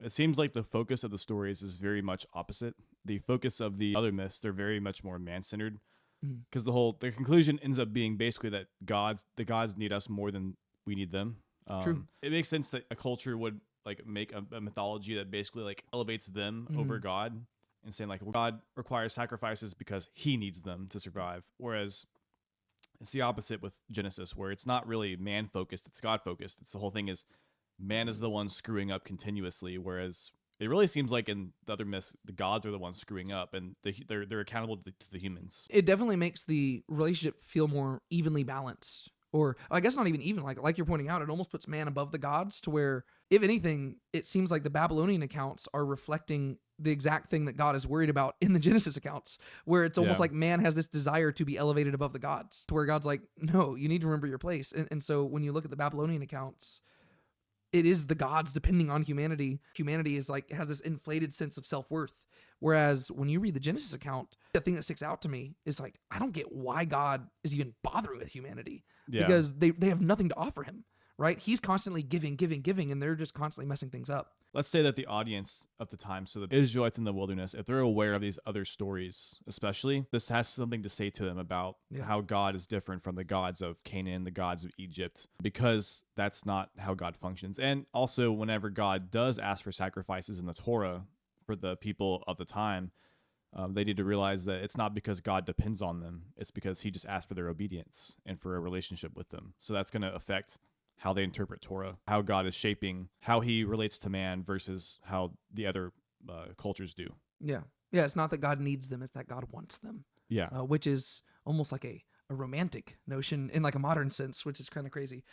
It seems like the focus of the stories is very much opposite. The focus of the other myths, they're very much more man-centered, Mm. because the conclusion ends up being basically that the gods need us more than we need them. True. It makes sense that a culture would like make a mythology that basically like elevates them over Mm. God, and saying like, well, God requires sacrifices because he needs them to survive. Whereas it's the opposite with Genesis, where it's not really man focused, it's God focused. It's the whole thing is man is the one screwing up continuously, whereas it really seems like in the other myths, the gods are the ones screwing up, and they're accountable to the humans. It definitely makes the relationship feel more evenly balanced. Or I guess not even even, like you're pointing out, it almost puts man above the gods to where, if anything, it seems like the Babylonian accounts are reflecting the exact thing that God is worried about in the Genesis accounts, where it's almost Yeah. like man has this desire to be elevated above the gods, to where God's like, no, you need to remember your place. And so when you look at the Babylonian accounts, it is the gods depending on humanity. Humanity is like has this inflated sense of self-worth. Whereas when you read the Genesis account, the thing that sticks out to me is like, I don't get why God is even bothering with humanity, Yeah. because they have nothing to offer him, right? He's constantly giving, giving, giving, and they're just constantly messing things up. Let's say that the audience of the time, so the Israelites in the wilderness, if they're aware of these other stories, especially, this has something to say to them about Yeah. how God is different from the gods of Canaan, the gods of Egypt, because that's not how God functions. And also, whenever God does ask for sacrifices in the Torah for the people of the time, they need to realize that it's not because God depends on them. It's because he just asked for their obedience and for a relationship with them. So that's going to affect how they interpret Torah, how God is shaping how he relates to man versus how the other cultures do. Yeah. Yeah. It's not that God needs them, it's that God wants them, Yeah. which is almost like a romantic notion in like a modern sense, which is kind of crazy.